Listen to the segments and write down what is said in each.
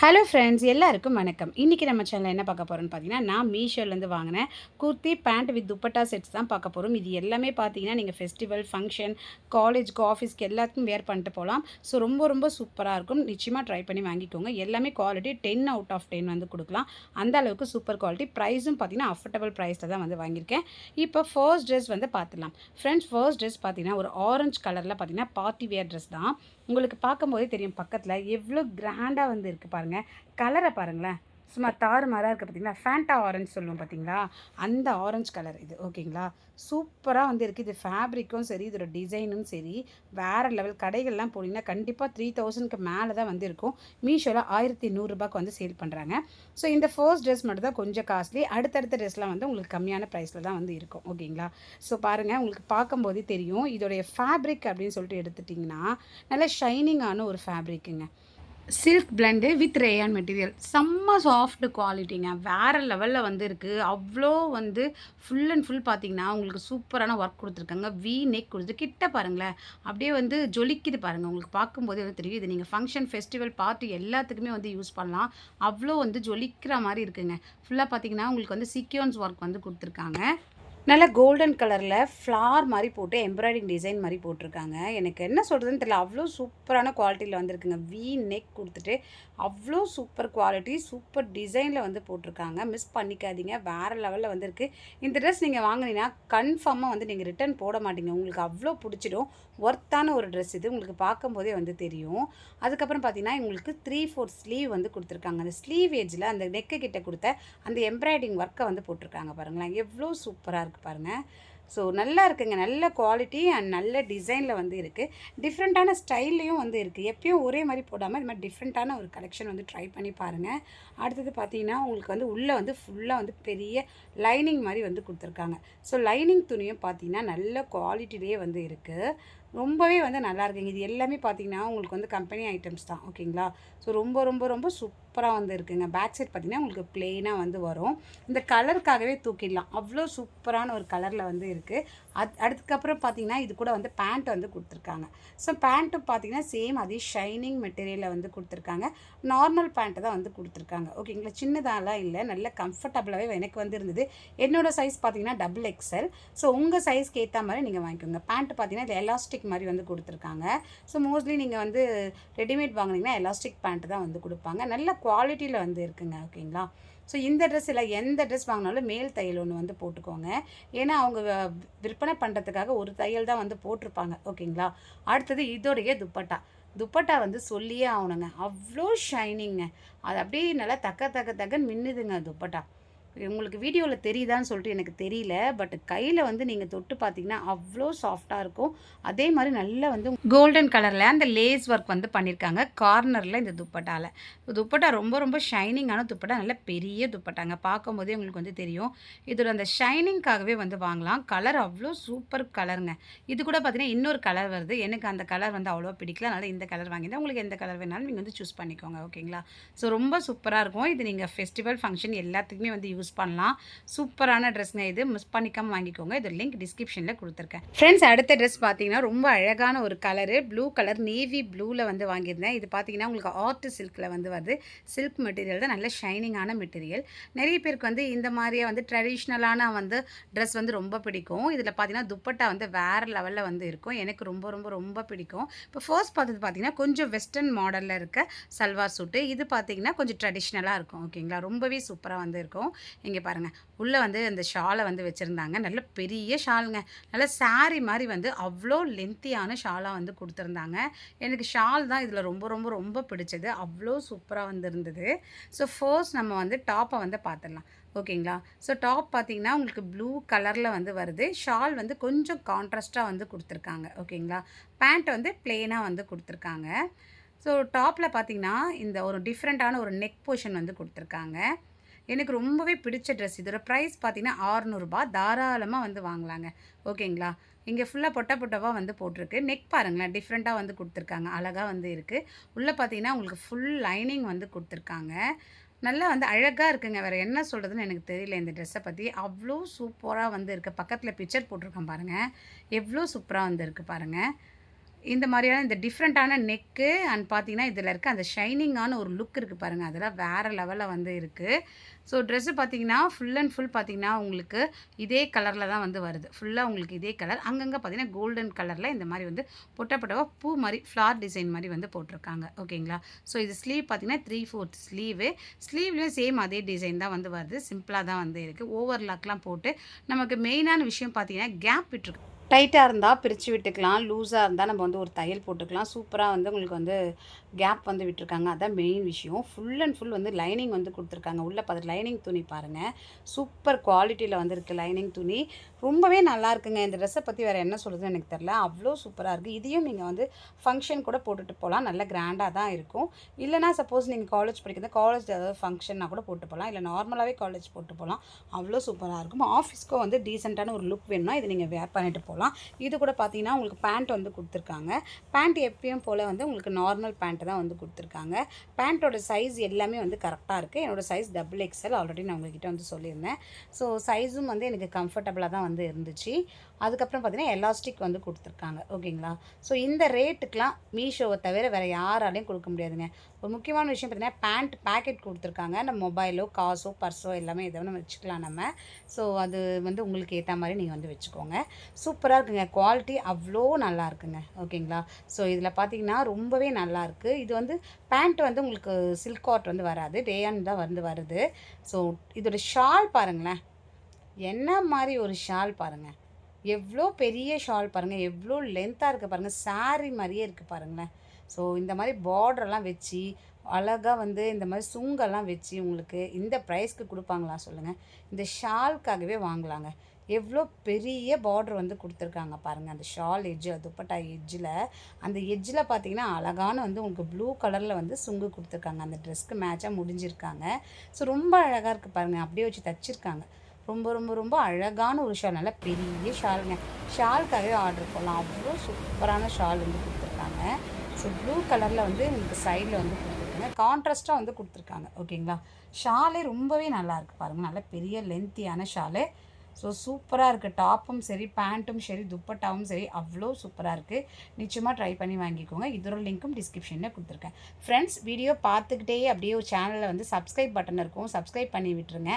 Hello friends, எல்லாருக்கும் வணக்கம். இன்றைக்கி நம்ம சேனலில் என்ன பார்க்க போகிறோம்னு பார்த்தீங்கன்னா, நான் மீஷோலேருந்து வாங்கினேன் kurti, pant with dupatta sets தான் பார்க்க போகிறோம். இது எல்லாமே பார்த்தீங்கன்னா, நீங்கள் ஃபெஸ்டிவல், ஃபங்க்ஷன், காலேஜ்க்கு, ஆஃபீஸ்க்கு எல்லாத்துக்கும் வேர் பண்ணிட்டு போகலாம். ஸோ ரொம்ப ரொம்ப சூப்பராக இருக்கும். நிச்சயமாக ட்ரை பண்ணி வாங்கிக்கோங்க. எல்லாமே குவாலிட்டி 10 அவுட் ஆஃப் 10 வந்து கொடுக்கலாம். அந்த அளவுக்கு சூப்பர் குவாலிட்டி. ப்ரைஸும் பார்த்தீங்கன்னா அஃபோர்டபுள் ப்ரைஸில் தான் வந்து வாங்கியிருக்கேன். இப்போ ஃபர்ஸ்ட் ட்ரெஸ் வந்து பார்த்துலாம். ஃப்ரெண்ட்ஸ், ஃபர்ஸ்ட் ட்ரெஸ் பார்த்தீங்கன்னா ஒரு ஆரஞ்சு கலரில் பார்த்தீங்கன்னா பார்ட்டி வேர் ட்ரெஸ் தான். உங்களுக்கு பார்க்கும்போதே தெரியும் பக்கத்தில் எவ்வளோ கிராண்டாக வந்து இருக்குது பாருங்கள். கலரை பாருங்களேன், சும்மா தாறுமாறாக இருக்குது பார்த்தீங்களா. ஃபேண்டா ஆரஞ்சு சொல்லுவோம் பார்த்தீங்களா, அந்த ஆரஞ்சு கலர் இது. ஓகேங்களா, சூப்பராக வந்து இருக்குது. இது ஃபேப்ரிக்கும் சரி, இதோட டிசைனும் சரி வேறு லெவல். கடைகள்லாம் போனீங்கன்னா கண்டிப்பாக 3000க்கு மேலே தான் வந்து இருக்கும். மீஷோவில் 1100 வந்து சேல் பண்ணுறாங்க. ஸோ இந்த ஃபர்ஸ்ட் ட்ரெஸ் மட்டும் தான் கொஞ்சம் காஸ்ட்லி. அடுத்தடுத்த ட்ரெஸ்லாம் வந்து உங்களுக்கு கம்மியான ப்ரைஸில் தான் வந்து இருக்கும். ஓகேங்களா, ஸோ பாருங்கள், உங்களுக்கு பார்க்கும்போதே தெரியும். இதோடைய ஃபேப்ரிக் அப்படின்னு சொல்லிட்டு எடுத்துட்டிங்கன்னா நல்லா ஷைனிங்கான ஒரு ஃபேப்ரிக்குங்க. Silk blend with rayon material. செம்ம சாஃப்ட் குவாலிட்டிங்க. வேறு லெவலில் வந்து இருக்குது. அவ்வளோ வந்து ஃபுல் அண்ட் ஃபுல் பார்த்தீங்கன்னா உங்களுக்கு சூப்பரான ஒர்க் கொடுத்துருக்காங்க. வி நெக் கொடுத்து கிட்ட பாருங்களேன், அப்படியே வந்து ஜொலிக்குது பாருங்கள். உங்களுக்கு பார்க்கும்போதே வந்து தெரியும். இது நீங்கள் ஃபங்க்ஷன், ஃபெஸ்டிவல், பார்ட்டி எல்லாத்துக்குமே வந்து யூஸ் பண்ணலாம். அவ்வளோ வந்து ஜொலிக்கிற மாதிரி இருக்குங்க. ஃபுல்லாக பார்த்தீங்கன்னா உங்களுக்கு வந்து சீக்வன்ஸ் ஒர்க் வந்து கொடுத்துருக்காங்க. நல்லா கோல்டன் கலரில் ஃப்ளார் மாதிரி போட்டு எம்ப்ராய்டிங் டிசைன் மாதிரி போட்டிருக்காங்க. எனக்கு என்ன சொல்கிறதுன்னு தெரியல, அவ்வளோ சூப்பரான குவாலிட்டியில் வந்துருக்குங்க. வி நெக் கொடுத்துட்டு அவ்வளோ சூப்பர் குவாலிட்டி, சூப்பர் டிசைனில் வந்து போட்டிருக்காங்க. மிஸ் பண்ணிக்காதீங்க, வேறு லெவலில் வந்துருக்கு. இந்த ட்ரெஸ் நீங்கள் வாங்கினீங்கன்னா கன்ஃபார்மாக வந்து நீங்கள் ரிட்டன் போட மாட்டீங்க. உங்களுக்கு அவ்வளோ பிடிச்சிடும். ஒர்த்தான ஒரு ட்ரெஸ் இது. உங்களுக்கு பார்க்கும்போதே வந்து தெரியும். அதுக்கப்புறம் பார்த்தீங்கன்னா உங்களுக்கு 3/4 ஸ்லீவ் வந்து கொடுத்துருக்காங்க. அந்த ஸ்லீவ் ஏஜில் அந்த நெக்கு கிட்ட கொடுத்த அந்த எம்ப்ராய்டிங் ஒர்க்கை வந்து போட்டிருக்காங்க பாருங்களேன். எவ்வளோ சூப்பராக இருக்குது பாருங்கள். ஸோ நல்லா இருக்குங்க. நல்ல குவாலிட்டி அண்ட் நல்ல டிசைனில் வந்து இருக்குது. டிஃப்ரெண்ட்டான ஸ்டைல்லையும் வந்து இருக்குது. எப்பயும் ஒரே மாதிரி போடாமல் இது மாதிரி டிஃப்ரெண்ட்டான ஒரு கலெக்ஷன் வந்து ட்ரை பண்ணி பாருங்கள். அடுத்தது பார்த்தீங்கன்னா உங்களுக்கு வந்து உள்ளே வந்து ஃபுல்லாக வந்து பெரிய லைனிங் மாதிரி வந்து கொடுத்துருக்காங்க. ஸோ லைனிங் துணியும் பார்த்தீங்கன்னா நல்ல குவாலிட்டிலேயே வந்து இருக்குது. ரொம்பவே வந்து நல்லா இருக்குங்க. இது எல்லாமே பார்த்தீங்கன்னா உங்களுக்கு வந்து கம்பெனி ஐட்டம்ஸ் தான். ஓகேங்களா, ஸோ ரொம்ப ரொம்ப ரொம்ப சூப்பராக வந்து இருக்குங்க. பேக் சைட் பார்த்தீங்கன்னா உங்களுக்கு ப்ளெயினாக வந்து வரும். இந்த கலருக்காகவே தூக்கிடலாம். அவ்வளோ சூப்பரான ஒரு கலரில் வந்து இருக்குது. அதுக்கப்புறம் பார்த்தீங்கன்னா இது கூட வந்து பேண்ட் வந்து கொடுத்துருக்காங்க. ஸோ பேண்ட்டும் பார்த்தீங்கன்னா சேம் அதே ஷைனிங் மெட்டீரியலில் வந்து கொடுத்துருக்காங்க. நார்மல் பேண்ட்டு தான் வந்து கொடுத்துருக்காங்க. ஓகேங்களா, சின்னதாலாம் இல்லை, நல்ல கம்ஃபர்டபுளாகவே எனக்கு வந்து இருந்தது. என்னோடய சைஸ் பார்த்தீங்கன்னா XXL. ஸோ உங்கள் சைஸ்க்கு ஏற்ற மாதிரி நீங்கள் வாங்கிக்கோங்க. பேண்ட்டு பார்த்தீங்கன்னா இது எலாஸ்டிக் மாதிரி வந்து கொடுத்துருக்காங்க. ஸோ மோஸ்ட்லி நீங்கள் வந்து ரெடிமேட் வாங்கினீங்கன்னா எலாஸ்டிக் பேண்ட் தான் வந்து கொடுப்பாங்க. நல்ல குவாலிட்டியில் வந்து இருக்குங்க. ஓகேங்களா, ஸோ இந்த ட்ரெஸ்ஸில் எந்த ட்ரெஸ் வாங்கினாலும் மேல் தையல் ஒன்று வந்து போட்டுக்கோங்க. ஏன்னா அவங்க விற்பனை பண்ணுறதுக்காக ஒரு தையல் தான் வந்து போட்டிருப்பாங்க. ஓகேங்களா, அடுத்தது இதோடைய துப்பட்டா. துப்பட்டா வந்து சொல்லியே ஆகணுங்க. அவ்வளோ ஷைனிங்க. அது அப்படியே நல்லா தக்கன்னு மின்னுதுங்க துப்பட்டா. உங்களுக்கு வீடியோவில் தெரியுதான்னு சொல்லிட்டு எனக்கு தெரியல, பட் கையில் வந்து நீங்கள் தொட்டு பார்த்தீங்கன்னா அவ்வளோ சாஃப்டாக இருக்கும். அதே மாதிரி நல்லா வந்து கோல்டன் கலரில் அந்த லேஸ் ஒர்க் வந்து பண்ணியிருக்காங்க கார்னரில் இந்த துப்பட்டாவில். துப்பட்டா ரொம்ப ரொம்ப ஷைனிங்கான துப்பட்டா, நல்ல பெரிய துப்பட்டாங்க. பார்க்கும்போதே உங்களுக்கு வந்து தெரியும். இதோட அந்த ஷைனிங்காகவே வந்து வாங்கலாம். கலர் அவ்வளோ சூப்பர் கலருங்க. இது கூட பார்த்தீங்கன்னா இன்னொரு கலர் வருது. எனக்கு அந்த கலர் வந்து அவ்வளோ பிடிக்கல, அதனால் இந்த கலர் வாங்கியிருந்தேன். உங்களுக்கு எந்த கலர் வேணாலும் நீங்கள் வந்து சூஸ் பண்ணிக்கோங்க. ஓகேங்களா, ஸோ ரொம்ப சூப்பராக இருக்கும். இது நீங்கள் ஃபெஸ்டிவல், ஃபங்க்ஷன் எல்லாத்துக்குமே வந்து யூஸ் பண்ணலாம். சூப்பரான ட்ரெஸ்ங்க. இது மிஸ் பண்ணிக்காமல் வாங்கிக்கோங்க. இது லிங்க் டிஸ்கிரிப்ஷனில் கொடுத்துருக்கேன். ஃப்ரெண்ட்ஸ், அடுத்த ட்ரெஸ் பார்த்தீங்கன்னா ரொம்ப அழகான ஒரு கலரு, ப்ளூ கலர், நேவி ப்ளூவில் வந்து வாங்கியிருந்தேன். இது பார்த்தீங்கன்னா உங்களுக்கு ஆர்ட் சில்கில் வந்து வருது. சில்க் மெட்டீரியல் தான், நல்ல ஷைனிங்கான மெட்டீரியல். நிறைய பேருக்கு வந்து இந்த மாதிரியே வந்து ட்ரெடிஷ்னலான வந்து ட்ரெஸ் வந்து ரொம்ப பிடிக்கும். இதில் பார்த்தீங்கன்னா துப்பட்டா வந்து வேறு லெவலில் வந்து இருக்கும். எனக்கு ரொம்ப ரொம்ப ரொம்ப பிடிக்கும். இப்போ ஃபர்ஸ்ட் பார்த்தது பார்த்தீங்கன்னா கொஞ்சம் வெஸ்டர்ன் மாடலில் இருக்க சல்வார் சூட்டு. இது பார்த்தீங்கன்னா கொஞ்சம் ட்ரெடிஷ்னலாக இருக்கும். ஓகேங்களா, ரொம்பவே சூப்பராக வந்து இருக்கும். இங்கே பாருங்கள், உள்ளே வந்து அந்த ஷாலை வந்து வச்சுருந்தாங்க. நல்ல பெரிய ஷாலுங்க. நல்ல சாரீ மாதிரி வந்து அவ்வளோ லென்த்தியான ஷாலாக வந்து கொடுத்துருந்தாங்க. எனக்கு ஷால் தான் இதில் ரொம்ப ரொம்ப ரொம்ப பிடிச்சது. அவ்வளோ சூப்பராக வந்து இருந்தது. ஸோ ஃபர்ஸ்ட் நம்ம வந்து டாப்பை வந்து பார்த்துடலாம். ஓகேங்களா, ஸோ டாப் பார்த்தீங்கன்னா உங்களுக்கு ப்ளூ கலரில் வந்து வருது. ஷால் வந்து கொஞ்சம் கான்ட்ராஸ்ட்டாக வந்து கொடுத்துருக்காங்க. ஓகேங்களா, பேண்ட் வந்து ப்ளெயினாக வந்து கொடுத்துருக்காங்க. ஸோ டாப்பில் பார்த்தீங்கன்னா இந்த ஒரு டிஃப்ரெண்ட்டான ஒரு நெக் போர்ஷன் வந்து கொடுத்துருக்காங்க. எனக்கு ரொம்பவே பிடிச்ச ட்ரெஸ். இதோட ப்ரைஸ் பார்த்தீங்கன்னா ₹600. தாராளமாக வந்து வாங்கலாங்க. ஓகேங்களா, இங்கே ஃபுல்லாக பொட்டாவாக வந்து போட்டிருக்கு. நெக் பாருங்களேன், டிஃப்ரெண்ட்டாக வந்து கொடுத்துருக்காங்க. அழகாக வந்து இருக்குது. உள்ளே பார்த்தீங்கன்னா உங்களுக்கு ஃபுல் லைனிங் வந்து கொடுத்துருக்காங்க. நல்லா வந்து அழகாக இருக்குங்க. வேறு என்ன சொல்கிறதுன்னு எனக்கு தெரியல இந்த ட்ரெஸ்ஸை பற்றி. அவ்வளோ சூப்பராக வந்து இருக்குது. பக்கத்தில் பிக்சர் போட்டிருக்கேன் பாருங்கள். எவ்வளோ சூப்பராக வந்து இருக்குது பாருங்கள். இந்த மாதிரியான இந்த டிஃப்ரெண்ட்டான நெக்கு அண்ட் பார்த்தீங்கன்னா, இதில இருக்க அந்த ஷைனிங்கான ஒரு லுக் இருக்குது பாருங்கள். அதெல்லாம் வேறு லெவலில் வந்து இருக்குது. ஸோ ட்ரெஸ்ஸு பார்த்தீங்கன்னா, ஃபுல் அண்ட் ஃபுல் பார்த்தீங்கன்னா, உங்களுக்கு இதே கலரில் தான் வந்து வருது. ஃபுல்லாக உங்களுக்கு இதே கலர். அங்கங்கே பார்த்தீங்கன்னா, கோல்டன் கலரில் இந்த மாதிரி வந்து பொட்டவா பூ மாதிரி ஃப்ளார் டிசைன் மாதிரி வந்து போட்டிருக்காங்க. ஓகேங்களா? ஸோ இது ஸ்லீவ் பார்த்தீங்கன்னா, 3/4 ஸ்லீவு. ஸ்லீவ்லேயும் சேம் அதே டிசைன் தான் வந்து வருது. சிம்பிளாக தான் வந்து இருக்குது. ஓவர்லாக்லாம் போட்டு நமக்கு மெயினான விஷயம் பார்த்தீங்கன்னா, கேப் விட்டுருக்கு. டைட்டாக இருந்தால் பிரித்து விட்டுக்கலாம். லூஸாக இருந்தால் நம்ம வந்து ஒரு தையல் போட்டுக்கலாம். சூப்பராக வந்து உங்களுக்கு வந்து கேப் வந்து விட்டுருக்காங்க. அதான் மெயின் விஷயம். ஃபுல் அண்ட் ஃபுல் வந்து லைனிங் வந்து கொடுத்துருக்காங்க. உள்ளே பார்த்து லைனிங் துணி பாருங்கள். சூப்பர் குவாலிட்டியில் வந்துருக்கு லைனிங் துணி. ரொம்பவே நல்லா இருக்குங்க. இந்த ட்ரெஸ்ஸை பற்றி வேறு என்ன சொல்கிறதுன்னு எனக்கு தெரில. அவ்வளோ சூப்பராக இருக்குது. இதையும் நீங்கள் வந்து ஃபங்க்ஷன் கூட போட்டுட்டு போகலாம். நல்ல கிராண்டாக தான் இருக்கும். இல்லைனா சப்போஸ் நீங்கள் காலேஜ் படிக்கிறது காலேஜ் ஏதாவது ஃபங்க்ஷன்னா கூட போட்டு போகலாம். இல்லை நார்மலாகவே காலேஜ் போட்டு போகலாம். அவ்வளோ சூப்பராக இருக்கும். ஆஃபீஸ்க்கும் வந்து டீசெண்டான ஒரு லுக் வேணும்னா இதை நீங்கள் வேர் பண்ணிட்டு போகலாம். இது கூட பார்த்தீங்கன்னா உங்களுக்கு பேண்ட் வந்து கொடுத்துருக்காங்க. பேண்ட் எப்பயும் போல் வந்து உங்களுக்கு நார்மல் பேண்ட்டு தான் வந்து கொடுத்துருக்காங்க. பேண்ட்டோட சைஸ் எல்லாமே வந்து கரெக்டாக இருக்குது. என்னோடய சைஸ் XXL ஆல்ரெடி நான் உங்கள்கிட்ட வந்து சொல்லியிருந்தேன். ஸோ சைஸும் வந்து எனக்கு கம்ஃபர்டபுளாக தான் வந்து இருந்துச்சு. அதுக்கப்புறம் பார்த்தீங்கன்னா எலாஸ்டிக் வந்து கொடுத்துருக்காங்க. ஓகேங்களா? ஸோ இந்த ரேட்டுக்கெலாம் மீஷோவை தவிர வேறு யாராலையும் கொடுக்க முடியாதுங்க. ஒரு முக்கியமான விஷயம் பார்த்தீங்கன்னா பேண்ட் பேக்கெட் கொடுத்துருக்காங்க. நம்ம மொபைலோ காசோ பர்ஸோ எல்லாமே எதை வேணும் வச்சுக்கலாம் நம்ம. ஸோ அது வந்து உங்களுக்கு ஏற்ற மாதிரி நீங்கள் வந்து வச்சுக்கோங்க. சூப்பராக இருக்குங்க. குவாலிட்டி அவ்வளோ நல்லா இருக்குங்க. ஓகேங்களா? ஸோ இதில் பார்த்தீங்கன்னா ரொம்பவே நல்லாயிருக்கு. இது வந்து பேண்ட் வந்து உங்களுக்கு சில்க் காட் வந்து வராது. ரேயான் தான் வந்து வருது. ஸோ இதோட ஷால் பாருங்களேன். என்ன மாதிரி ஒரு ஷால் பாருங்கள். எவ்வளோ பெரிய ஷால் பாருங்கள். எவ்வளோ லென்த்தாக இருக்குது பாருங்கள். சாரீ மாதிரியே இருக்குது பாருங்களேன். ஸோ இந்த மாதிரி பார்டரெல்லாம் வச்சு அழகாக வந்து இந்த மாதிரி சுங்கெல்லாம் வச்சு உங்களுக்கு இந்த ப்ரைஸ்க்கு கொடுப்பாங்களா சொல்லுங்கள். இந்த ஷால்க்காகவே வாங்கலாங்க. எவ்வளோ பெரிய பார்டர் வந்து கொடுத்துருக்காங்க பாருங்கள். அந்த ஷால் எட்ஜு துப்பட்டா எட்ஜில் அந்த எட்ஜில் பார்த்தீங்கன்னா அழகான வந்து உங்களுக்கு ப்ளூ கலரில் வந்து சுங்கு கொடுத்துருக்காங்க. அந்த ட்ரெஸ்க்கு மேட்சாக முடிஞ்சிருக்காங்க. ஸோ ரொம்ப அழகாக இருக்குது பாருங்கள். அப்படியே வச்சு தச்சிருக்காங்க. ரொம்ப ரொம்ப ரொம்ப அழகான ஒரு ஷால். நல்லா பெரிய ஷாலுங்க. ஷாலுக்காகவே ஆர்டர் போடலாம். அவ்வளோ சூப்பரான ஷால் வந்து கொடுத்துருக்காங்க. ஸோ ப்ளூ கலரில் வந்து உங்களுக்கு சைடில் வந்து கொடுத்துருக்காங்க. கான்ட்ராஸ்ட்டாக வந்து கொடுத்துருக்காங்க. ஓகேங்களா? ஷாலே ரொம்பவே நல்லாயிருக்கு பாருங்கள். நல்ல பெரிய லென்த்தியான ஷாலு. ஸோ சூப்பராக இருக்குது. டாப்பும் சரி பேண்ட்டும் சரி துப்பட்டாவும் சரி அவ்வளோ சூப்பராக இருக்குது. நிச்சயமாக ட்ரை பண்ணி வாங்கிக்கோங்க. இதோட லிங்க்கும் டிஸ்கிரிப்ஷனில் கொடுத்துருக்கேன். ஃப்ரெண்ட்ஸ் வீடியோ பார்த்துக்கிட்டே அப்படியே ஒரு சேனலில் வந்து சப்ஸ்கிரைப் பட்டன் இருக்கும். சப்ஸ்கிரைப் பண்ணி விட்டுருங்க.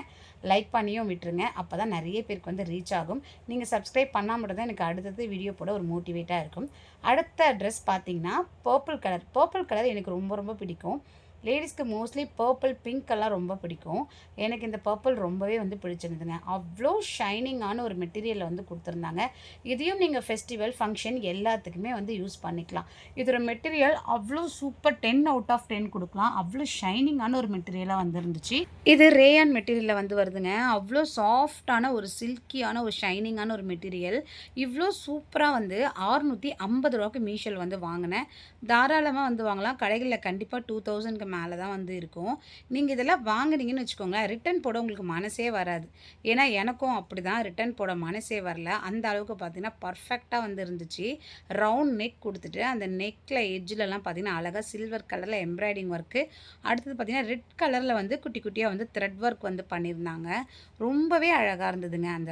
லைக் பண்ணியும் விட்டுருங்க. அப்போ தான் நிறைய பேருக்கு வந்து ரீச் ஆகும். நீங்கள் சப்ஸ்கிரைப் பண்ணால் மட்டும் தான் எனக்கு அடுத்தது வீடியோ போட ஒரு மோட்டிவேட்டாக இருக்கும். அடுத்த ட்ரெஸ் பார்த்தீங்கன்னா பர்பிள் கலர். பர்பிள் கலர் எனக்கு ரொம்ப ரொம்ப பிடிக்கும். லேடிஸ்க்கு மோஸ்ட்லி பர்பிள் பிங்க் எல்லாம் ரொம்ப பிடிக்கும். எனக்கு இந்த பர்பிள் ரொம்பவே வந்து பிடிச்சிருந்துங்க. அவ்வளோ ஷைனிங்கான ஒரு மெட்டீரியலில் வந்து கொடுத்துருந்தாங்க. இதையும் நீங்கள் ஃபெஸ்டிவல் ஃபங்க்ஷன் எல்லாத்துக்குமே வந்து யூஸ் பண்ணிக்கலாம். இதோட மெட்டீரியல் அவ்வளோ சூப்பர் 10 out of 10 கொடுக்கலாம். அவ்வளோ ஷைனிங்கான ஒரு மெட்டீரியலாக வந்து இருந்துச்சு. இது ரேயான் மெட்டீரியலில் வந்து வருதுங்க. அவ்வளோ சாஃப்டான ஒரு சில்கியான ஒரு ஷைனிங்கான ஒரு மெட்டீரியல். இவ்வளோ சூப்பராக வந்து 650 ரூபாய்க்கு மீஷோவில் வந்து வாங்கினேன். தாராளமாக வந்து வாங்கலாம். கடைகளில் கண்டிப்பாக 2000க்கு மேலே தான் வந்து இருக்கும். நீங்கள் இதெல்லாம் வாங்குனீங்கன்னு வச்சுக்கோங்களேன், ரிட்டர்ன் போட உங்களுக்கு மனசே வராது. ஏன்னா எனக்கும் அப்படி தான் ரிட்டர்ன் போட மனசே வரல. அந்த அளவுக்கு பார்த்தீங்கன்னா பர்ஃபெக்டாக வந்து இருந்துச்சு. ரவுண்ட் நெக் கொடுத்துட்டு அந்த நெக்கில் எட்ஜிலலாம் பார்த்தீங்கன்னா அழகாக சில்வர் கலரில் எம்ப்ராய்டிங் ஒர்க்கு. அடுத்தது பார்த்தீங்கன்னா ரெட் கலரில் வந்து குட்டி குட்டியாக வந்து த்ரெட் ஒர்க் வந்து பண்ணியிருந்தாங்க. ரொம்பவே அழகாக இருந்ததுங்க. அந்த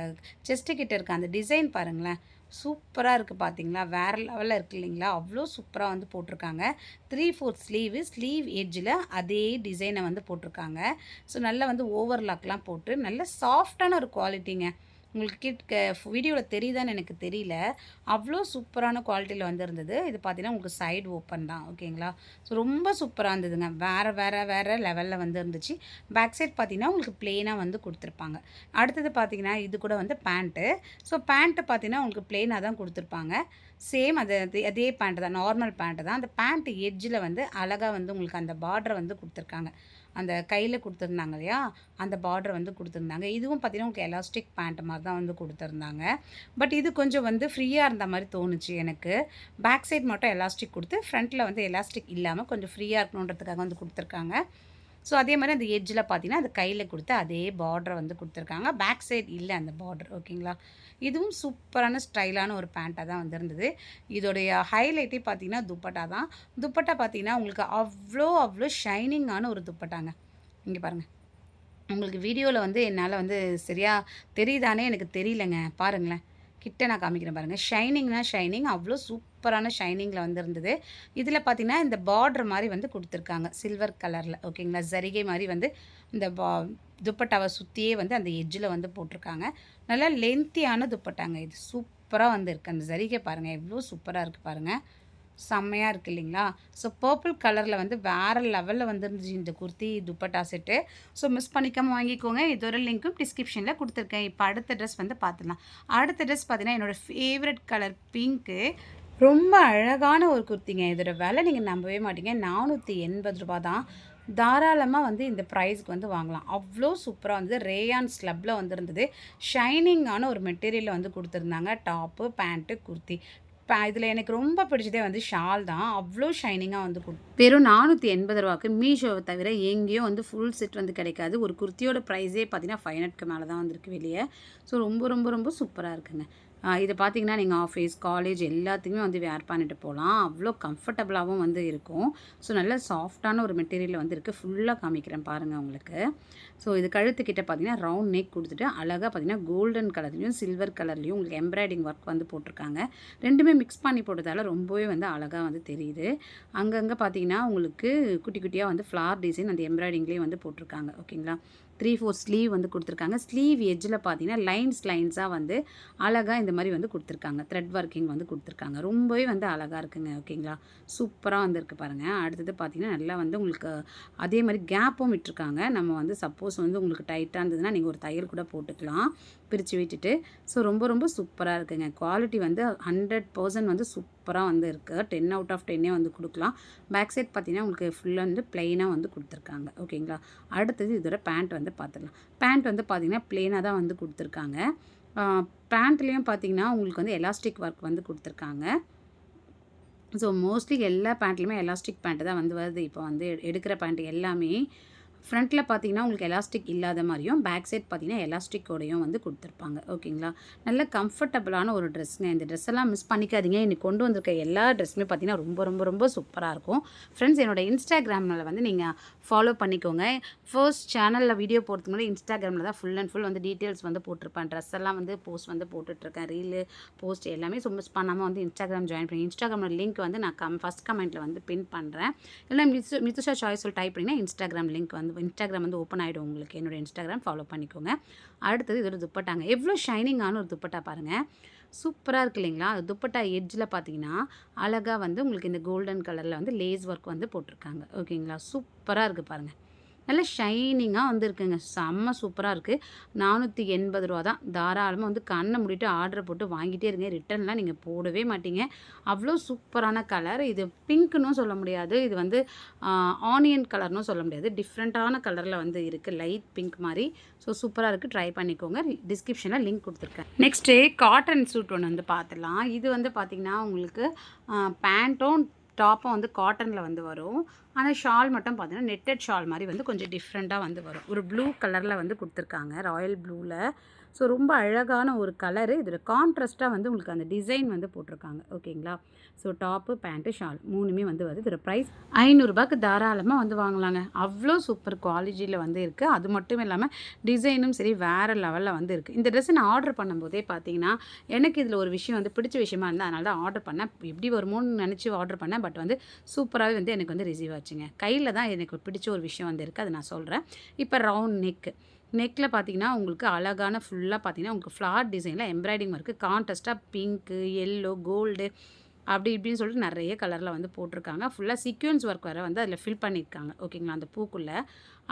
செஸ்ட்டு கிட்ட இருக்க அந்த டிசைன் பாருங்களேன். சூப்பராக இருக்குது பார்த்தீங்களா? வேறு லெவலில் இருக்குது இல்லைங்களா? அவ்வளோ சூப்பராக வந்து போட்டிருக்காங்க. 3/4 ஸ்லீவ் எட்ஜில் அதே டிசைனை வந்து போட்டிருக்காங்க. ஸோ நல்லா வந்து ஓவர்லாக்லாம் போட்டு நல்ல சாஃப்டான ஒரு குவாலிட்டிங்க. உங்களுக்கு வீடியோவில் தெரியுதான்னு எனக்கு தெரியல. அவ்வளோ சூப்பரான குவாலிட்டியில் வந்து இருந்தது. இது பார்த்தீங்கன்னா உங்களுக்கு சைடு ஓப்பன் தான். ஓகேங்களா? ஸோ ரொம்ப சூப்பராக இருந்ததுங்க. வேறு லெவலில் வந்து இருந்துச்சு. பேக் சைட் பார்த்தீங்கன்னா உங்களுக்கு ப்ளெயினாக வந்து கொடுத்துருப்பாங்க. அடுத்தது பார்த்தீங்கன்னா இது கூட வந்து பேண்ட்டு. ஸோ பேண்ட்டு பார்த்தீங்கன்னா உங்களுக்கு ப்ளெயினாக தான் கொடுத்துருப்பாங்க. சேம் அதே பேண்ட்டு தான். நார்மல் பேண்ட்டு தான். அந்த பேண்ட் எட்ஜில் வந்து அழகாக வந்து உங்களுக்கு அந்த பார்டரை வந்து கொடுத்துருக்காங்க. அந்த கையில் கொடுத்துருந்தாங்க இல்லையா? அந்த பார்டர் வந்து கொடுத்துருந்தாங்க. இதுவும் பார்த்தீங்கன்னா உங்களுக்கு எலாஸ்டிக் பேண்ட் மாதிரி தான் வந்து கொடுத்துருந்தாங்க. பட் இது கொஞ்சம் வந்து ஃப்ரீயாக இருந்த மாதிரி தோணுச்சு எனக்கு. பேக் சைட் மட்டும் எலாஸ்டிக் கொடுத்து ஃப்ரண்ட்டில் வந்து எலாஸ்டிக் இல்லாமல் கொஞ்சம் ஃப்ரீயாக இருக்கணுன்றதுக்காக வந்து கொடுத்துருக்காங்க. ஸோ அதே மாதிரி அந்த எட்ஜில் பார்த்தீங்கன்னா அது கையில் கொடுத்து அதே பார்டரை வந்து கொடுத்துருக்காங்க. பேக் சைட் இல்லை அந்த பார்டர். ஓகேங்களா? இதுவும் சூப்பரான ஸ்டைலான ஒரு பேண்ட்டாக தான் வந்திருந்தது. இதோடைய ஹைலைட்டே பார்த்தீங்கன்னா துப்பட்டா தான். துப்பட்டா பார்த்தீங்கன்னா உங்களுக்கு அவ்வளோ ஷைனிங்கான ஒரு துப்பட்டாங்க. இங்கே பாருங்கள். உங்களுக்கு வீடியோவில் வந்து என்னால் வந்து சரியாக தெரியுதானே எனக்கு தெரியலங்க. பாருங்களேன். கிட்ட நான் காமிக்கிறேன் பாருங்கள். ஷைனிங்னா ஷைனிங் அவ்வளோ சூப்பரான ஷைனிங்கில் வந்து இருந்தது. இதில் பார்த்தீங்கன்னா இந்த பார்டர் மாதிரி வந்து கொடுத்துருக்காங்க சில்வர் கலரில். ஓகேங்களா, ஜரிகை மாதிரி வந்து இந்த துப்பட்டாவை சுற்றியே வந்து அந்த எட்ஜில் வந்து போட்டிருக்காங்க. நல்லா லென்த்தியான துப்பட்டாங்க இது. சூப்பராக வந்து இருக்குது. அந்த ஜரிகை பாருங்கள் எவ்வளோ சூப்பராக இருக்குது பாருங்கள். செம்மையாக இருக்குது இல்லைங்களா? ஸோ பர்பிள் கலரில் வந்து வேறு லெவலில் வந்துருந்துச்சு இந்த kurti dupatta set. So miss பண்ணிக்காமல் வாங்கிக்கோங்க. இதோட லிங்க்கும் டிஸ்கிரிப்ஷனில் கொடுத்துருக்கேன். இப்போ அடுத்த ட்ரெஸ் வந்து பார்த்துலாம். அடுத்த ட்ரெஸ் பார்த்தீங்கன்னா என்னோடய ஃபேவரட் கலர் பிங்க்கு. ரொம்ப அழகான ஒரு குர்த்திங்க. இதோட விலை நீங்கள் நம்பவே மாட்டீங்க. 480 ரூபா தான். தாராளமாக வந்து இந்த ப்ரைஸ்க்கு வந்து வாங்கலாம். அவ்வளோ சூப்பராக வந்து ரேயான் ஸ்லப்பில் வந்துருந்தது. ஷைனிங்கான ஒரு மெட்டீரியலில் வந்து கொடுத்துருந்தாங்க. Top, pant, kurti. இதில் எனக்கு ரொம்ப பிடிச்சதே வந்து ஷால் தான். அவ்வளோ ஷைனிங்காக வந்து வெறும் 480 ரூபாய்க்கு மீஷோவை தவிர எங்கேயும் வந்து ஃபுல் செட் வந்து கிடைக்காது. ஒரு குர்த்தியோட ப்ரைஸே பார்த்தீங்கன்னா 500க்கு மேலே தான் வந்திருக்கு வெளியே. ஸோ ரொம்ப ரொம்ப ரொம்ப சூப்பராக இருக்குங்க. இதை பார்த்தீங்கன்னா நீங்கள் ஆஃபீஸ், காலேஜ் எல்லாத்துக்குமே வந்து வேர் பண்ணிட்டு போகலாம். அவ்வளோ கம்ஃபர்டபுளாகவும் வந்து இருக்கும். ஸோ நல்ல சாஃப்டான ஒரு மெட்டீரியல் வந்து இருக்குது. ஃபுல்லாக காமிக்கிறேன் பாருங்கள் உங்களுக்கு. ஸோ இது கழுத்துக்கிட்ட பார்த்தீங்கன்னா ரவுண்ட் நெக் கொடுத்துட்டு அழகாக பார்த்தீங்கன்னா கோல்டன் கலர்லேயும் சில்வர் கலர்லேயும் உங்களுக்கு எம்ப்ராய்டிங் ஒர்க் வந்து போட்டிருக்காங்க. ரெண்டுமே மிக்ஸ் பண்ணி போட்டதால் ரொம்பவே வந்து அழகாக வந்து தெரியுது. அங்கங்கே பார்த்தீங்கன்னா உங்களுக்கு குட்டி குட்டியாக வந்து ஃப்ளார் டிசைன் அந்த எம்ப்ராய்டிங்லேயே வந்து போட்டிருக்காங்க. ஓகேங்களா, 3/4 ஸ்லீவ் வந்து கொடுத்துருக்காங்க. ஸ்லீவ் எட்ஜில் பார்த்தீங்கன்னா லைன்ஸாக வந்து அழகாக இந்த மாதிரி வந்து கொடுத்துருக்காங்க. த்ரெட் ஒர்க்கிங் வந்து கொடுத்துருக்காங்க. ரொம்பவே வந்து அழகாக இருக்குங்க. ஓகேங்களா, சூப்பராக வந்து இருக்குது பாருங்கள். அடுத்தது பார்த்தீங்கன்னா நல்லா வந்து உங்களுக்கு அதே மாதிரி கேப்பும் விட்டுருக்காங்க. நம்ம வந்து சப்போஸ் வந்து உங்களுக்கு டைட்டாக இருந்ததுன்னா நீங்கள் ஒரு தையல் கூட போட்டுக்கலாம் பிரித்து விட்டுட்டு. ஸோ ரொம்ப ரொம்ப சூப்பராக இருக்குங்க. குவாலிட்டி வந்து 100% வந்து சூப்பராக வந்து இருக்குது. 10 out of 10 வந்து கொடுக்கலாம். பேக் சைட் பார்த்தீங்கன்னா உங்களுக்கு ஃபுல்லாக வந்து ப்ளைனாக வந்து கொடுத்துருக்காங்க. ஓகேங்களா, அடுத்தது இதோட பேண்ட் வந்து பார்த்துடலாம். பேண்ட் வந்து பார்த்திங்கன்னா ப்ளைனாக தான் வந்து கொடுத்துருக்காங்க. பேண்ட்லேயும் பார்த்திங்கன்னா உங்களுக்கு வந்து எலாஸ்டிக் ஒர்க் வந்து கொடுத்துருக்காங்க. ஸோ மோஸ்ட்லி எல்லா பேண்ட்லேயுமே எலாஸ்டிக் பேண்ட்டு தான் வந்து வருது. இப்போ வந்து எடுக்கிற பேண்ட் எல்லாமே ஃப்ரண்ட்டில் பார்த்தீங்கன்னா உங்களுக்கு எலாஸ்டிக் இல்லாத மாதிரியும், பேக் சைட் பார்த்தீங்கன்னா எலாஸ்டிக்கோடையும் வந்து கொடுத்துருப்பாங்க. ஓகேங்களா, நல்ல கம்ஃபர்டபுளான ஒரு ட்ரெஸ்ஸுங்க. இந்த ட்ரெஸ் எல்லாம் மிஸ் பண்ணிக்காதீங்க. இன்னைக்கு கொண்டு வந்திருக்க எல்லா ட்ரெஸ்ஸுமே பார்த்தீங்கன்னா ரொம்ப ரொம்ப ரொம்ப சூப்பராக இருக்கும். ஃப்ரெண்ட்ஸ், என்னோடய இன்ஸ்டாகிராமில் வந்து நீங்கள் ஃபாலோ பண்ணிக்கோங்க. ஃபர்ஸ்ட் சேனலில் வீடியோ போகிறதுக்கு முன்னாடி இன்ஸ்டாகிராமில் தான் ஃபுல் அண்ட் ஃபுல் வந்து டீட்டெயில்ஸ் வந்து போட்டிருப்பேன். ட்ரெஸ் எல்லாம் வந்து போஸ்ட் வந்து போட்டுட்ருக்கேன். ரீலு போஸ்ட் எல்லாமே. ஸோ மிஸ் பண்ணாமல் வந்து இன்ஸ்டாகிராம் ஜாயின் பண்ணி இன்ஸ்டாகிராமோட லிங்க் வந்து நான் ஃபஸ்ட் கமெண்ட்டில் வந்து பின் பண்ணுறேன். இல்லை மித்துஷா சாய்ஸ் டைப் பண்ணிங்கன்னா இன்ஸ்டாகிராம் லிங்க் வந்து இன்ஸ்டாகிராம் வந்து ஓப்பன் ஆகிடும் உங்களுக்கு. என்னோடய இன்ஸ்டாகிராம் ஃபாலோ பண்ணிக்கோங்க. அடுத்தது இதோட துப்பட்டாங்க. எவ்வளோ ஷைனிங்கான ஒரு துப்பட்டா பாருங்கள். சூப்பராக இருக்குது இல்லைங்களா? அது துப்பட்டா எட்ஜில் பார்த்தீங்கன்னா அழகாக வந்து உங்களுக்கு இந்த கோல்டன் கலரில் வந்து லேஸ் ஒர்க் வந்து போட்டிருக்காங்க. ஓகேங்களா, சூப்பராக இருக்குது பாருங்கள். நல்ல ஷைனிங்காக வந்து இருக்குங்க. செம்ம சூப்பராக இருக்குது. 480 ரூபா தான். தாராளமாக வந்து கண்ணை மூடிட்டு ஆர்டர் போட்டு வாங்கிட்டே இருங்க. ரிட்டர்ன்லாம் நீங்கள் போடவே மாட்டீங்க. அவ்வளோ சூப்பரான கலர். இது பிங்க்குன்னு சொல்ல முடியாது. இது வந்து ஆனியன் கலர்னும் சொல்ல முடியாது. டிஃப்ரெண்ட்டான கலரில் வந்து இருக்குது. லைட் பிங்க் மாதிரி. ஸோ சூப்பராக இருக்குது. ட்ரை பண்ணிக்கோங்க. டிஸ்கிரிப்ஷனில் லிங்க் கொடுத்துருக்கேன். நெக்ஸ்ட்டு காட்டன் சூட் ஒன்று வந்து பார்த்துடலாம். இது வந்து பார்த்திங்கன்னா உங்களுக்கு பேண்ட்டும் டாப்பும் வந்து காட்டனில் வந்து வரும். ஆனால் ஷால் மட்டும் பார்த்தீங்கன்னா நெட்டட் ஷால் மாதிரி வந்து கொஞ்சம் டிஃப்ரெண்ட்டாக வந்து வரும். ஒரு ப்ளூ கலரில் வந்து கொடுத்துருக்காங்க, ராயல் ப்ளூவில். ஸோ ரொம்ப அழகான ஒரு கலரு. இதில் கான்ட்ராஸ்ட்டாக வந்து உங்களுக்கு அந்த டிசைன் வந்து போட்டிருக்காங்க. ஓகேங்களா, ஸோ டாப்பு, பேண்ட்டு, ஷால் 3மே வந்து வருது. இதோட ப்ரைஸ் 500 ரூபாய்க்கு தாராளமாக வந்து வாங்கலாங்க. அவ்வளோ சூப்பர் குவாலிட்டியில் வந்து இருக்குது. அது மட்டும் இல்லாமல் டிசைனும் சரி வேறு லெவலில் வந்து இருக்குது. இந்த ட்ரெஸ்ஸை நான் ஆர்டர் பண்ணும்போதே பார்த்தீங்கன்னா எனக்கு இதில் ஒரு விஷயம் வந்து பிடிச்ச விஷயமா இருந்தால் அதனால தான் ஆர்டர் பண்ணேன். எப்படி வருமோன்னு நினச்சி ஆர்டர் பண்ணேன். பட் வந்து சூப்பராகவே வந்து எனக்கு வந்து ரிசீவ் ஆச்சுங்க. கையில் தான் எனக்கு பிடிச்ச ஒரு விஷயம் வந்து இருக்குது. அதை நான் சொல்கிறேன். இப்போ ரவுண்ட் நெக்கில் பார்த்தீங்கன்னா உங்களுக்கு அழகான ஃபுல்லாக பார்த்தீங்கன்னா உங்களுக்கு ஃப்ளார் டிசைனில் எம்ப்ராய்டிங் ஒர்க்கு கான்ட்ராஸ்ட்டாக பிங்க்கு, எல்லோ, கோல்டு அப்படி இப்படின்னு சொல்லிட்டு நிறைய கலரில் வந்து போட்டிருக்காங்க. ஃபுல்லாக சீக்வன்ஸ் ஒர்க் வேறு வந்து அதில் ஃபில் பண்ணியிருக்காங்க. ஓகேங்களா, அந்த பூக்குள்ளே.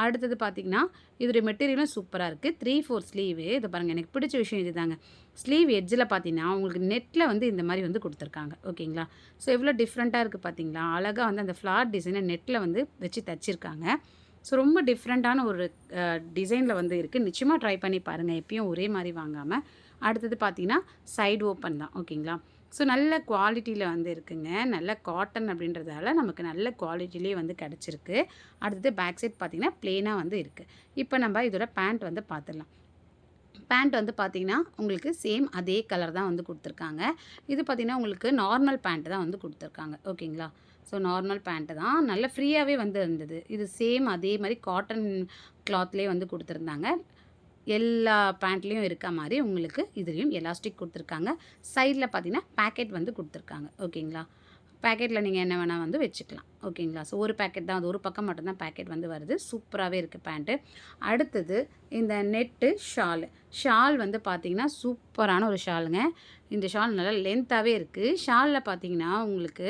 அடுத்தது பார்த்திங்கன்னா இதோடைய மெட்டீரியலும் சூப்பராக இருக்குது. 3/4 ஸ்லீவு. இதை பாருங்கள், எனக்கு பிடிச்ச விஷயம் இது தாங்க. ஸ்லீவ் எட்ஜில் பார்த்தீங்கன்னா உங்களுக்கு நெட்டில் வந்து இந்த மாதிரி வந்து கொடுத்துருக்காங்க. ஓகேங்களா, ஸோ எவ்வளோ டிஃப்ரெண்ட்டாக இருக்குது பார்த்தீங்களா? அழகாக வந்து அந்த ஃப்ளார் டிசைனை நெட்டில் வந்து வச்சு தச்சிருக்காங்க. ஸோ ரொம்ப டிஃப்ரெண்ட்டான ஒரு டிசைனில் வந்து இருக்குது. நிச்சயமாக ட்ரை பண்ணி பாருங்கள், எப்பயும் ஒரே மாதிரி வாங்காமல். அடுத்தது பார்த்திங்கன்னா சைடு ஓப்பன் தான். ஓகேங்களா, ஸோ நல்ல குவாலிட்டியில் வந்து இருக்குங்க. நல்ல காட்டன் அப்படின்றதால நமக்கு நல்ல குவாலிட்டிலே வந்து கிடச்சிருக்கு. அடுத்தது பேக் சைட் பார்த்திங்கன்னா ப்ளெயினாக வந்து இருக்குது. இப்போ நம்ம இதோட பேண்ட் வந்து பார்த்துடலாம். பேண்ட் வந்து பார்த்திங்கன்னா உங்களுக்கு சேம் அதே கலர் தான் வந்து கொடுத்துருக்காங்க. இது பார்த்திங்கன்னா உங்களுக்கு நார்மல் பேண்ட்டு தான் வந்து கொடுத்துருக்காங்க. ஓகேங்களா, ஸோ நார்மல் பேண்ட்டு தான். நல்ல ஃப்ரீயாகவே வந்து இருந்தது. இது சேம் அதே மாதிரி காட்டன் கிளாத்லேயே வந்து கொடுத்துருந்தாங்க. எல்லா பேண்ட்லேயும் இருக்க மாதிரி உங்களுக்கு இதுலேயும் எலாஸ்டிக் கொடுத்துருக்காங்க. சைடில் பார்த்தீங்கன்னா பேக்கெட் வந்து கொடுத்துருக்காங்க. ஓகேங்களா, பேக்கெட்டில் நீங்கள் என்ன வேணால் வந்து வச்சுக்கலாம். ஓகேங்களா, ஸோ ஒரு பேக்கெட் தான், அது ஒரு பக்கம் மட்டும்தான் பேக்கெட் வந்து வருது. சூப்பராகவே இருக்குது பேண்ட்டு. அடுத்தது இந்த நெட்டு ஷால் வந்து பார்த்திங்கன்னா சூப்பரான ஒரு ஷாலுங்க. இந்த ஷால் நல்லா லென்த்தாகவே இருக்குது. ஷாலில் பார்த்திங்கன்னா உங்களுக்கு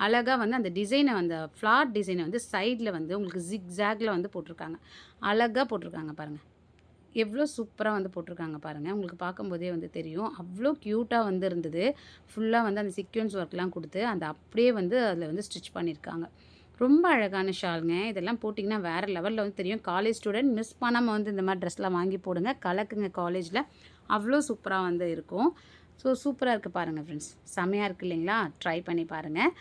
அழகாக வந்து அந்த டிசைனை வந்து ஃப்ளார் டிசைனை வந்து சைடில் வந்து உங்களுக்கு ஜிக்ஸாகில் வந்து போட்டிருக்காங்க. அழகாக போட்டிருக்காங்க பாருங்கள், எவ்வளோ சூப்பராக வந்து போட்டிருக்காங்க பாருங்கள். உங்களுக்கு பார்க்கும்போதே வந்து தெரியும், அவ்வளோ க்யூட்டாக வந்து இருந்தது. ஃபுல்லாக வந்து அந்த சீக்வென்ஸ் ஒர்க்லாம் கொடுத்து அந்த அப்படியே வந்து அதில் வந்து ஸ்டிச் பண்ணியிருக்காங்க. ரொம்ப அழகான ஷாலுங்க. இதெல்லாம் போட்டிங்கன்னா வேறு லெவலில் வந்து தெரியும். காலேஜ் ஸ்டூடெண்ட் மிஸ் பண்ணாமல் வந்து இந்த மாதிரி ட்ரெஸ்லாம் வாங்கி போடுங்க, கலக்குங்க காலேஜில். அவ்வளோ சூப்பராக வந்து இருக்கும். ஸோ சூப்பராக இருக்குது பாருங்கள் ஃப்ரெண்ட்ஸ், செமையாக இருக்குது இல்லைங்களா? ட்ரை பண்ணி பாருங்கள்.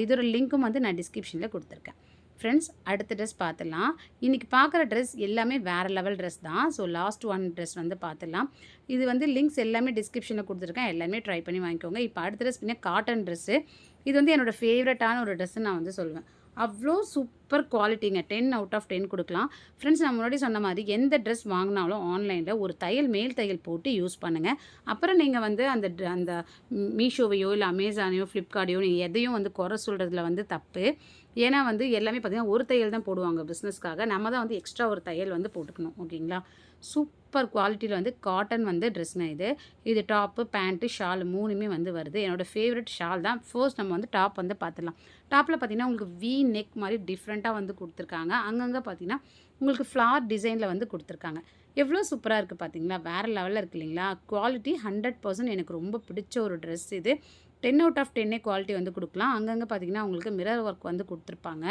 இதோட லிங்க்கும் வந்து நான் டிஸ்கிரிப்ஷனில் கொடுத்துருக்கேன். ஃப்ரெண்ட்ஸ், அடுத்த ட்ரெஸ் பார்த்துடலாம். இன்றைக்கி பார்க்குற ட்ரெஸ் எல்லாமே வேறு லெவல் ட்ரெஸ் தான். ஸோ லாஸ்ட் ஒன் ட்ரெஸ் வந்து பார்த்துடலாம். இது வந்து லிங்க்ஸ் எல்லாமே டிஸ்கிரிப்ஷனில் கொடுத்துருக்கேன், எல்லாமே ட்ரை பண்ணி வாங்கிக்கோங்க. இப்போ அடுத்த ட்ரெஸ் பார்த்தீங்கன்னா காட்டன் ட்ரெஸ்ஸு. இது வந்து என்னோடய ஃபேவரட்டான ஒரு ட்ரெஸ்ஸு நான் வந்து சொல்லுவேன். அவ்வளோ சூப்பர் குவாலிட்டிங்க, 10 out of 10 கொடுக்கலாம். ஃப்ரெண்ட்ஸ், நான் முன்னாடி சொன்ன மாதிரி எந்த ட்ரெஸ் வாங்கினாலும் ஆன்லைனில் ஒரு மேல் தையல் போட்டு யூஸ் பண்ணுங்கள். அப்புறம் நீங்கள் வந்து அந்த மீஷோவையோ இல்லை அமேசானையோ ஃப்ளிப்கார்ட்டையோ நீங்கள் எதையும் வந்து குறை சொல்கிறதுல வந்து தப்பு. ஏன்னா வந்து எல்லாமே பார்த்திங்கன்னா ஒரு தையல் தான் போடுவாங்க பிஸ்னஸ்க்காக. நம்ம தான் வந்து எக்ஸ்ட்ரா ஒரு தையல் வந்து போட்டுக்கணும். ஓகேங்களா, சூப்பர் குவாலிட்டியில் வந்து காட்டன் வந்து ட்ரெஸ்ஸுங்க இது டாப்பு, பேண்ட்டு, ஷால் 3மே வந்து வருது. என்னோடய ஃபேவரட் ஷால் தான். ஃபர்ஸ்ட் நம்ம வந்து டாப் வந்து பார்த்துடலாம். டாப்பில் பார்த்திங்கன்னா உங்களுக்கு வி நெக் மாதிரி டிஃப்ரெண்ட்டாக வந்து கொடுத்துருக்காங்க. அங்கங்கே பார்த்திங்கன்னா உங்களுக்கு ஃப்ளார் டிசைனில் வந்து கொடுத்துருக்காங்க. எவ்வளோ சூப்பராக இருக்குது பார்த்தீங்களா? வேறு லெவலில் இருக்குது இல்லைங்களா? குவாலிட்டி 100% எனக்கு ரொம்ப பிடிச்ச ஒரு ட்ரெஸ் இது. 10 out of 10 குவாலிட்டி வந்து கொடுக்கலாம். அங்கங்கே பார்த்தீங்கன்னா உங்களுக்கு மிரர் ஒர்க் வந்து கொடுத்துருப்பாங்க.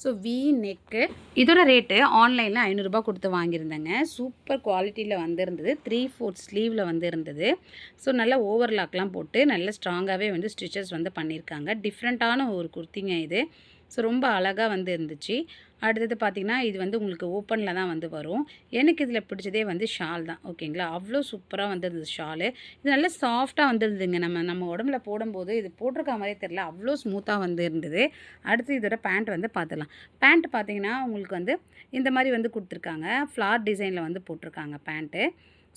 So we neck. இதோட ரேட்டு ஆன்லைனில் 500 ரூபா கொடுத்து வாங்கியிருந்தேங்க. சூப்பர் குவாலிட்டியில் வந்துருந்தது. 3/4 ஸ்லீவில் வந்து இருந்தது. ஸோ நல்லா ஓவர்லாக்லாம் போட்டு நல்ல ஸ்ட்ராங்காகவே வந்து ஸ்டிச்சஸ் வந்து பண்ணியிருக்காங்க. டிஃப்ரெண்ட்டான ஒரு குர்த்திங்க இது. ஸோ ரொம்ப அழகாக வந்து இருந்துச்சு. அடுத்தது பார்த்திங்கன்னா இது வந்து உங்களுக்கு ஓப்பனில் தான் வந்து வரும். எனக்கு இதில் பிடிச்சதே வந்து ஷால் தான். ஓகேங்களா, அவ்வளோ சூப்பராக வந்துருந்தது ஷாலு. இது நல்லா சாஃப்டாக வந்துருந்துங்க. நம்ம உடம்புல போடும்போது இது போட்டிருக்க மாதிரியே தெரில, அவ்வளோ ஸ்மூத்தாக வந்து இருந்தது. அடுத்து இதோட பேண்ட் வந்து பார்த்துடலாம். பேண்ட் பார்த்திங்கன்னா உங்களுக்கு வந்து இந்த மாதிரி வந்து கொடுத்துருக்காங்க. ஃப்ளார் டிசைனில் வந்து போட்டிருக்காங்க பேண்ட்டு.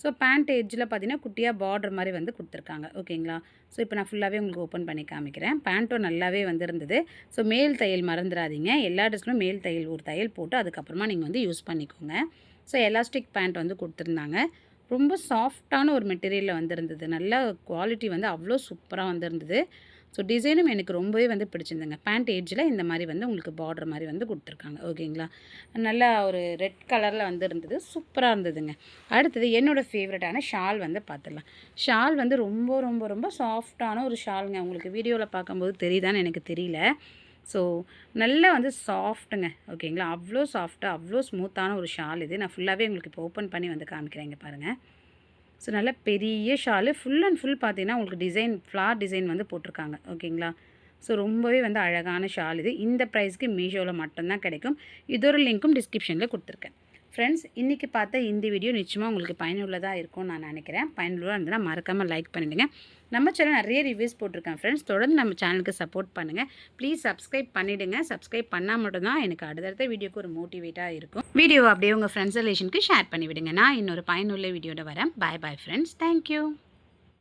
ஸோ பேண்ட் எட்ஜில் பார்த்திங்கன்னா குட்டியாக பார்டர் மாதிரி வந்து கொடுத்துருக்காங்க. ஓகேங்களா, ஸோ இப்போ நான் ஃபுல்லாகவே உங்களுக்கு ஓப்பன் பண்ணி காமிக்கிறேன். பேண்ட்டும் நல்லாவே வந்துருந்தது. ஸோ மேல் தையல் மறந்துடாதீங்க. எல்லா ட்ரெஸ்லையும் மேல் தையல் ஒரு தையல் போட்டு அதுக்கப்புறமா நீங்கள் வந்து யூஸ் பண்ணிக்கோங்க. ஸோ எலாஸ்டிக் பேண்ட் வந்து கொடுத்துருந்தாங்க. ரொம்ப சாஃப்டான ஒரு மெட்டீரியலில் வந்துருந்தது. நல்ல குவாலிட்டி வந்து அவ்வளோ சூப்பராக வந்துருந்தது. ஸோ டிசைனும் எனக்கு ரொம்பவே வந்து பிடிச்சிருந்துங்க. பேண்ட் ஏஜில் இந்த மாதிரி வந்து உங்களுக்கு பார்டர் மாதிரி வந்து கொடுத்துருக்காங்க. ஓகேங்களா, நல்லா ஒரு ரெட் கலரில் வந்து இருந்தது. சூப்பராக இருந்ததுங்க. அடுத்தது என்னோடய ஃபேவரட்டான ஷால் வந்து பார்த்துடலாம். ஷால் வந்து ரொம்ப ரொம்ப ரொம்ப சாஃப்டான ஒரு ஷாலுங்க. உங்களுக்கு வீடியோவில் பார்க்கும்போது தெரியுதான்னு எனக்கு தெரியல. ஸோ நல்லா வந்து சாஃப்ட்டுங்க. ஓகேங்களா, அவ்வளோ சாஃப்டாக அவ்வளோ ஸ்மூத்தான ஒரு ஷால் இது. நான் ஃபுல்லாகவே உங்களுக்கு இப்போ ஓப்பன் பண்ணி வந்து காமிக்கிறேன். இங்கே பாருங்கள். ஸோ நல்ல பெரிய ஷாலு. ஃபுல் அண்ட் ஃபுல் பார்த்தீங்கன்னா உங்களுக்கு டிசைன் ஃப்ளார் டிசைன் வந்து போட்டிருக்காங்க. ஓகேங்களா, ஸோ ரொம்பவே வந்து அழகான ஷால் இது. இந்த ப்ரைஸ்க்கு மீஷோவில் மட்டும்தான் கிடைக்கும். இதோட லிங்க்கும் டிஸ்கிரிப்ஷனில் கொடுத்துருக்கேன். ஃப்ரெண்ட்ஸ், இன்றைக்கி பார்த்த இந்த வீடியோ நிச்சயமாக உங்களுக்கு பயனுள்ளதாக இருக்கும்னு நான் நினைக்கிறேன். பயனுள்ளதாக இருந்ததுன்னா மறக்காமல் லைக் பண்ணிவிடுங்க. நம்ம சேனல் நிறைய ரிவ்யூஸ் போட்டிருக்கேன் ஃப்ரெண்ட்ஸ். தொடர்ந்து நம்ம சேனலுக்கு சப்போர்ட் பண்ணுங்கள். ப்ளீஸ் சப்ஸ்கிரைப் பண்ணிவிடுங்க. சப்ஸ்கிரைப் பண்ணால் மட்டும்தான் எனக்கு அடுத்தடுத்த வீடியோக்கு ஒரு மோட்டிவேட்டாக இருக்கும். வீடியோ அப்படியே உங்கள் ஃப்ரெண்ட்ஸ் ரிலேஷனுக்கு ஷேர் பண்ணிவிடுங்க. நான் இன்னொரு பயனுள்ள வீடியோட வரேன். பாய் பாய் ஃப்ரெண்ட்ஸ். தேங்க்யூ.